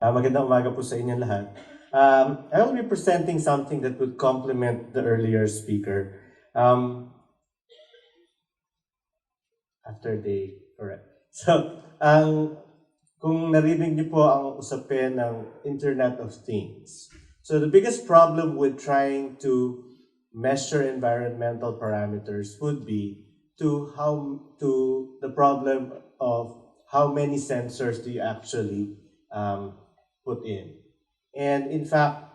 Magandang umaga po sa inyong lahat. I will be presenting something that would complement the earlier speaker. After they, correct. So, kung narinig niyo po ang usapin ng Internet of Things. So the biggest problem with trying to measure environmental parameters would be to the problem of how many sensors do you actually put in. And in fact,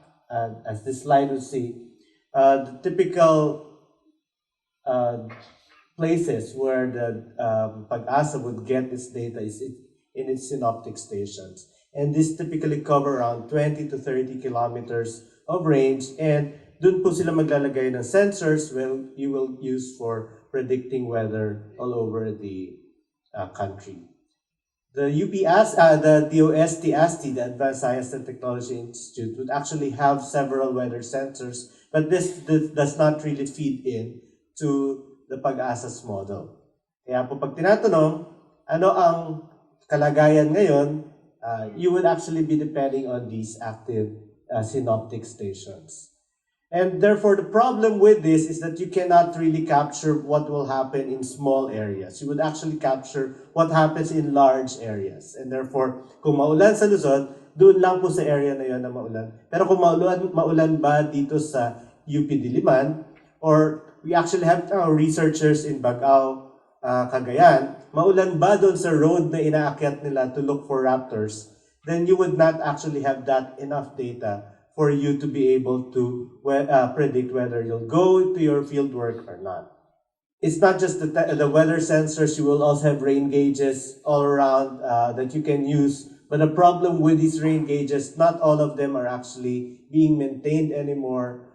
as this slide would see, the typical places where the Pag-asa would get its data is in its synoptic stations. And this typically cover around 20 to 30 kilometers of range. And dun po sila maglalagay ng sensors you will use for predicting weather all over the country. The DOST-ASTI, the Advanced Science and Technology Institute, would actually have several weather sensors, but this does not really feed in to the Pag-asa's model. Kaya po pag tinatanong, ano ang kalagayan ngayon, you would actually be depending on these active synoptic stations. And therefore, the problem with this is that you cannot really capture what will happen in small areas. You would actually capture what happens in large areas. And therefore, kung maulan sa Luzon, doon lang po sa area na yun na maulan. Pero kung maulan ba dito sa UP Diliman, or we actually have researchers in Bagao, Cagayan, maulan ba doon sa road na inaakyat nila to look for raptors, then you would not actually have that enough data for you to be able to predict whether you'll go to your field work or not. It's not just the weather sensors, you will also have rain gauges all around that you can use. But the problem with these rain gauges, not all of them are actually being maintained anymore,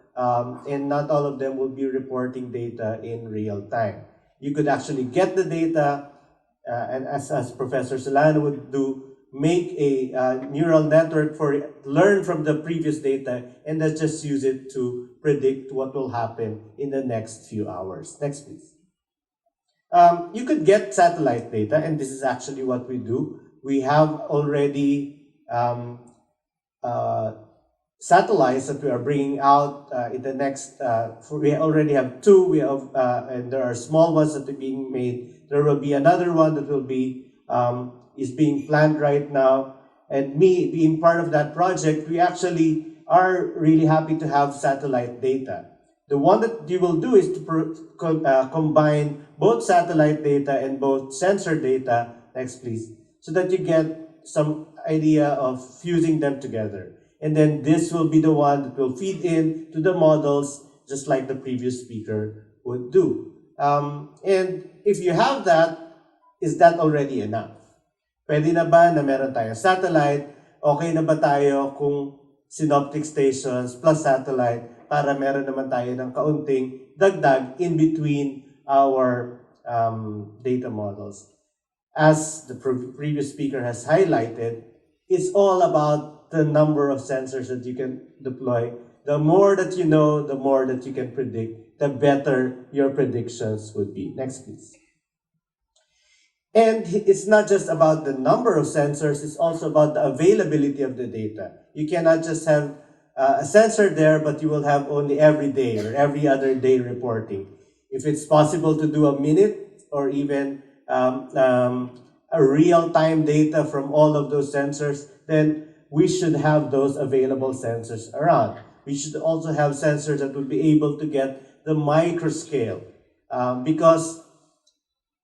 and not all of them will be reporting data in real time. You could actually get the data, and as Professor Solano would do, make a neural network for it, learn from the previous data, and then just use it to predict what will happen in the next few hours. Next, please. You could get satellite data, and this is actually what we do. We have already satellites that we are bringing out in the next, we already have two, and there are small ones that are being made. There will be another one that will be is being planned right now. And me being part of that project, we actually are really happy to have satellite data. The one that you will do is to combine both satellite data and both sensor data, next please, so that you get some idea of fusing them together. And then this will be the one that will feed in to the models, just like the previous speaker would do. And if you have that, is that already enough? Pwede na ba na meron tayong satellite? Okay na ba tayo kung synoptic stations plus satellite para meron naman tayo ng kaunting dagdag in between our data models? As the previous speaker has highlighted, it's all about the number of sensors that you can deploy. The more that you know, the more that you can predict, the better your predictions would be. Next, please. And it's not just about the number of sensors, it's also about the availability of the data. You cannot just have a sensor there, but you will have only every day or every other day reporting. If it's possible to do a minute or even a real-time data from all of those sensors, then we should have those available sensors around. We should also have sensors that will be able to get the microscale, because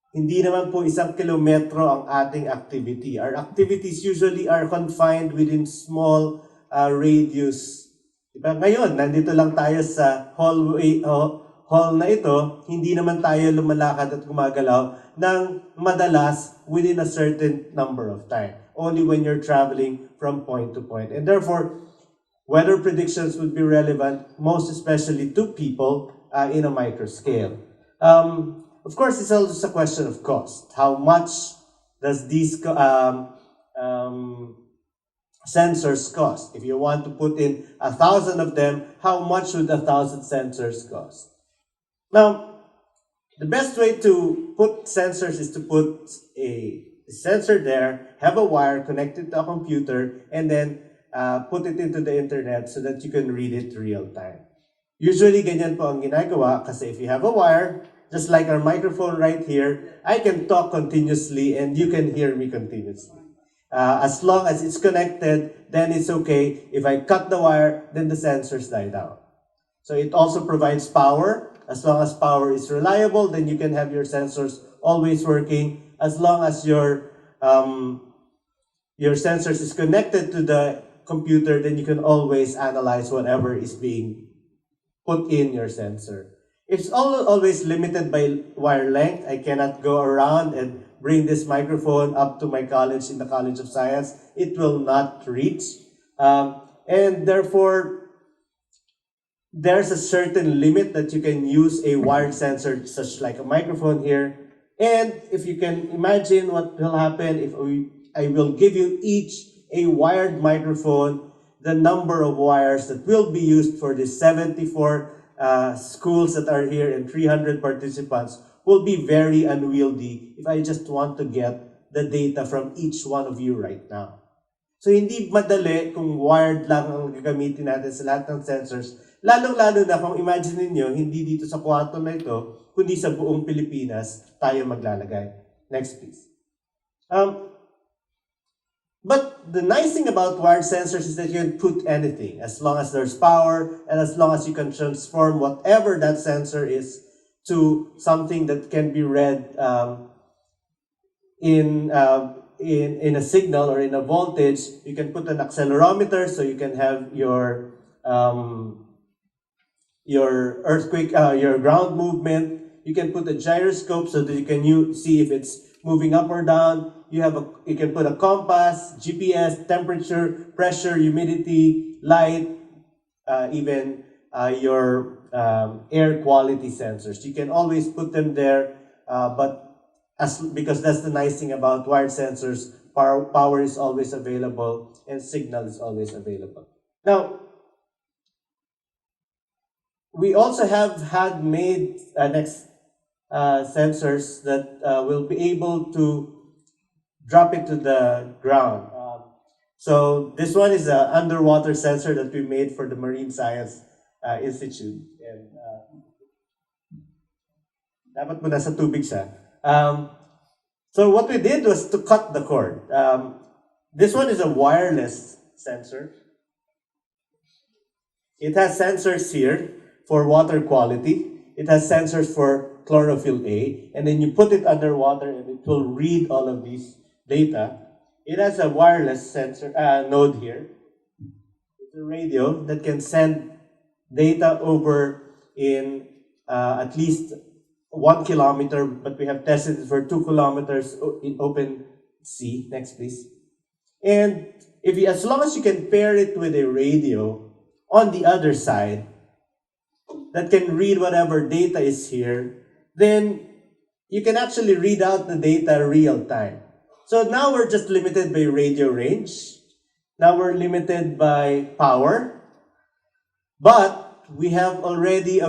hindi naman po 1 kilometro ang ating activity. Our activities usually are confined within small radius. Diba? Ngayon, nandito lang tayo sa hall na ito, hindi naman tayo lumalakad at gumagalaw ng madalas within a certain number of time. Only when you're traveling from point to point. And therefore, weather predictions would be relevant, most especially to people in a micro scale. Of course, it's also a question of cost. How much does these sensors cost? If you want to put in 1,000 of them, how much would 1,000 sensors cost? Now, the best way to put sensors is to put a sensor there, have a wire connected to a computer, and then put it into the internet so that you can read it real time. Usually, ganyan po ang ginagawa kasi if you have a wire, just like our microphone right here, I can talk continuously and you can hear me continuously. As long as it's connected, then it's okay. If I cut the wire, then the sensors die down. So it also provides power. As long as power is reliable, then you can have your sensors always working. As long as your sensors is connected to the computer, then you can always analyze whatever is being put in your sensor. It's always limited by wire length. I cannot go around and bring this microphone up to my college in the College of Science. It will not reach. And therefore, there's a certain limit that you can use a wired sensor, such like a microphone here. And if you can imagine what will happen if I will give you each a wired microphone, the number of wires that will be used for the 74 schools that are here and 300 participants will be very unwieldy if I just want to get the data from each one of you right now. So hindi madali kung wired lang ang gagamitin natin sa lahat ng sensors, lalong-lalo na kung imagine niyo hindi dito sa kwarto na ito, kundi sa buong Pilipinas tayo maglalagay. Next please. But the nice thing about wired sensors is that you can put anything as long as there's power and as long as you can transform whatever that sensor is to something that can be read in a signal or in a voltage. You can put an accelerometer so you can have your earthquake, your ground movement. You can put a gyroscope so that you can see if it's moving up or down. You can put a compass, GPS, temperature, pressure, humidity, light, even your air quality sensors. You can always put them there, because that's the nice thing about wired sensors, power is always available and signal is always available. Now, we also have had made sensors that will be able to drop it to the ground. So this one is an underwater sensor that we made for the Marine Science Institute. And dapat mo nasa tubig siya. So what we did was to cut the cord. This one is a wireless sensor. It has sensors here for water quality. It has sensors for chlorophyll A. And then you put it underwater and it will read all of these data. It has a wireless sensor node here. It's a radio that can send data over in at least 1 kilometer, but we have tested it for 2 kilometers in open sea. Next, please. And as long as you can pair it with a radio on the other side that can read whatever data is here, then you can actually read out the data real time. So now we're just limited by radio range. Now we're limited by power. But we have already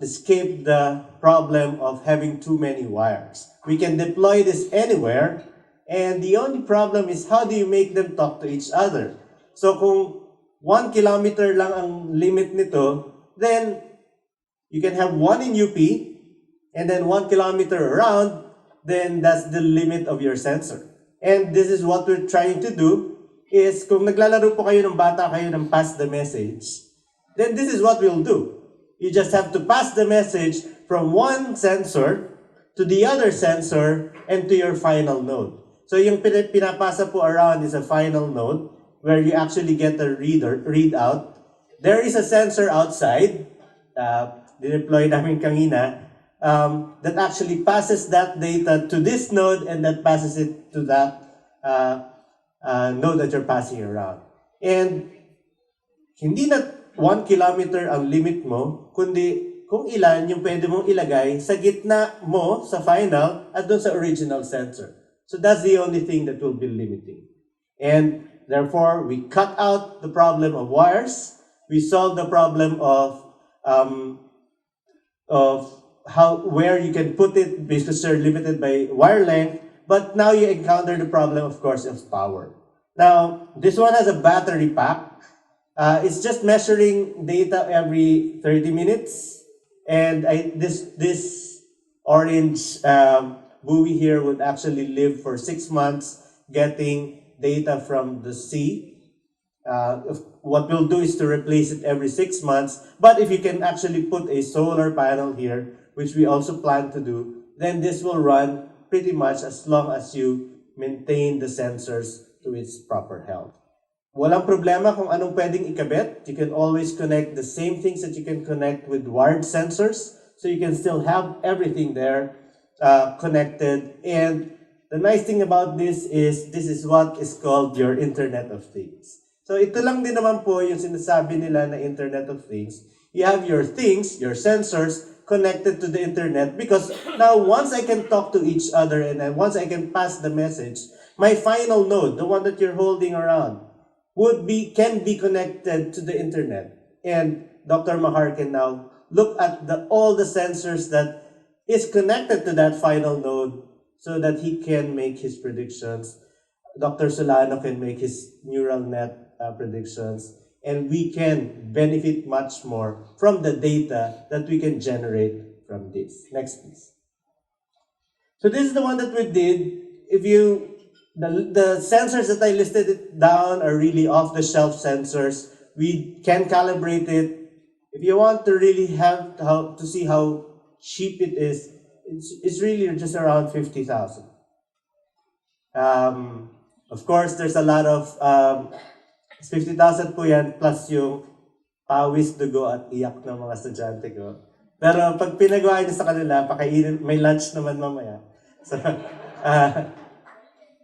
escaped the problem of having too many wires. We can deploy this anywhere. And the only problem is how do you make them talk to each other? So kung 1 kilometer lang ang limit nito, then you can have one in UP and then 1 kilometer around, then that's the limit of your sensor. And this is what we're trying to do, is kung naglalaro po kayo ng bata kayo ng pass the message, then this is what we'll do. You just have to pass the message from one sensor to the other sensor and to your final node. So yung pinapasa po around is a final node where you actually get a readout. There is a sensor outside, dineploy namin kanina, that actually passes that data to this node and that passes it to that node that you're passing around. And hindi na 1 kilometer ang limit mo, kundi kung ilan yung pwede mong ilagay sa gitna mo, sa final, at doon sa original sensor. So that's the only thing that will be limiting. And therefore, we cut out the problem of wires. We solve the problem of where you can put it because you're limited by wire length. But now you encounter the problem, of course, of power. Now, this one has a battery pack. It's just measuring data every 30 minutes. And this orange buoy here would actually live for 6 months getting data from the sea. What we'll do is to replace it every 6 months. But if you can actually put a solar panel here, which we also plan to do, then this will run pretty much as long as you maintain the sensors to its proper health. Walang problema kung anong pwedeng ikabit. You can always connect the same things that you can connect with wired sensors. So you can still have everything there connected. And the nice thing about this is what is called your Internet of Things. So ito lang din naman po yung sinasabi nila na Internet of Things. You have your things, your sensors, connected to the internet, because now once I can talk to each other and then once I can pass the message, my final node, the one that you're holding around, can be connected to the internet. And Dr. Mahar can now look at all the sensors that is connected to that final node so that he can make his predictions. Dr. Solano can make his neural net predictions, and we can benefit much more from the data that we can generate from this. Next, please. So this is the one that we did. The sensors that I listed it down are really off-the-shelf sensors. We can calibrate it. If you want to really have to see how cheap it is, it's really just around 50,000. Of course, there's a lot of 50,000 po yan plus yung pawis, dugo at iyak ng mga estudyante ko. Pero pag pinagawa niyo sa kanila, pakainin, may lunch naman mamaya. So,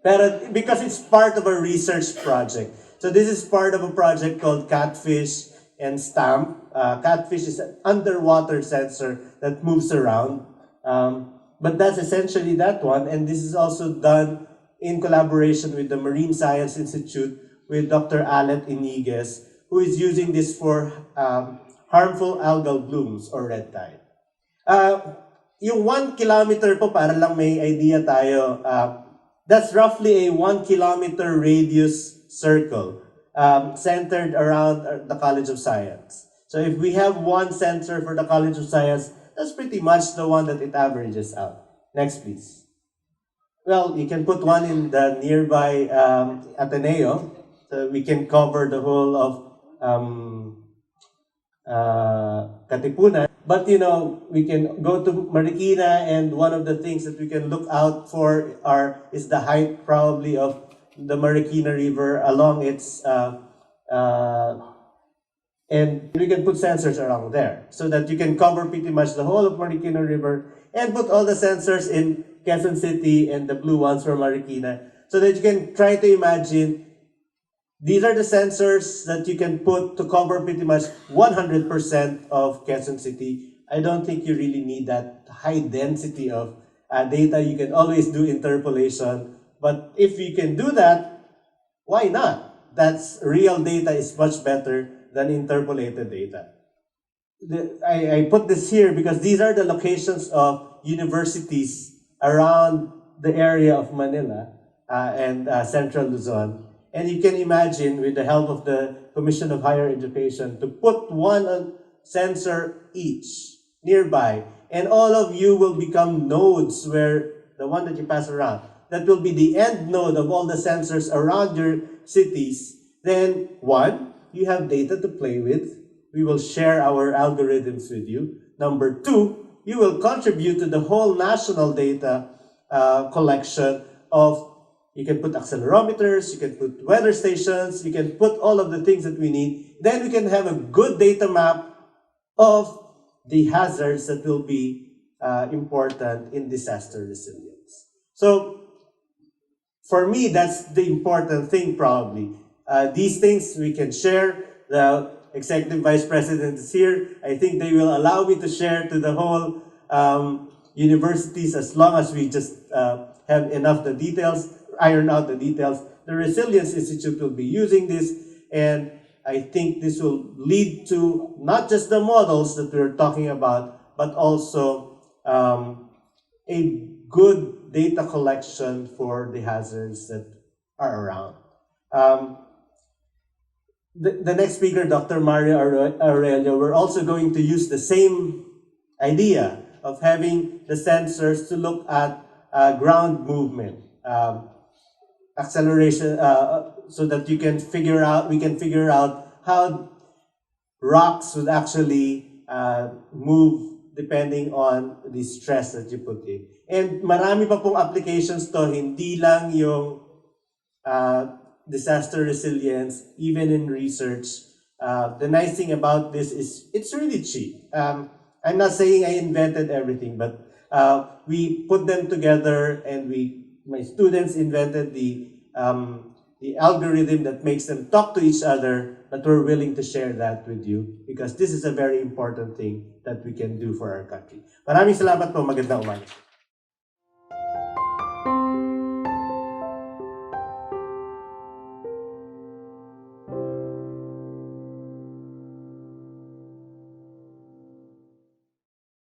pero because it's part of a research project. So this is part of a project called Catfish and Stamp. Catfish is an underwater sensor that moves around. But that's essentially that one. And this is also done in collaboration with the Marine Science Institute with Dr. Alet Iniguez, who is using this for harmful algal blooms or red tide. Yung 1 kilometer po, para lang may idea tayo, that's roughly a 1 kilometer radius circle centered around the College of Science. So if we have one sensor for the College of Science, that's pretty much the one that it averages out. Next, please. Well, you can put one in the nearby Ateneo. So we can cover the whole of Katipunan. But we can go to Marikina, and one of the things that we can look out for is the height probably of the Marikina River along its and we can put sensors around there so that you can cover pretty much the whole of Marikina River and put all the sensors in Quezon City and the blue ones for Marikina, so that you can try to imagine these are the sensors that you can put to cover pretty much 100% of Quezon City. I don't think you really need that high density of data. You can always do interpolation. But if you can do that, why not? That's real data is much better than interpolated data. I put this here because these are the locations of universities around the area of Manila and Central Luzon. And you can imagine, with the help of the Commission of Higher Education, to put one sensor each nearby. And all of you will become nodes where the one that you pass around, that will be the end node of all the sensors around your cities. Then, one, you have data to play with. We will share our algorithms with you. Number two, you will contribute to the whole national data collection of, you can put accelerometers, you can put weather stations, you can put all of the things that we need. Then we can have a good data map of the hazards that will be important in disaster resilience. So, for me, that's the important thing probably. These things we can share. The Executive Vice President is here. I think they will allow me to share to the whole universities as long as we just have enough the details, iron out the details. The Resilience Institute will be using this, and I think this will lead to not just the models that we're talking about, but also a good data collection for the hazards that are around. The next speaker, Dr. Mario Aurelio, we're also going to use the same idea of having the sensors to look at ground movement, acceleration, so that we can figure out how rocks would actually move depending on the stress that you put in. And marami pa pong applications to, hindi lang yung disaster resilience, even in research. The nice thing about this is it's really cheap. I'm not saying I invented everything, but we put them together, and my students invented the algorithm that makes them talk to each other, but we're willing to share that with you because this is a very important thing that we can do for our country. Maraming salamat po, magandang umaga.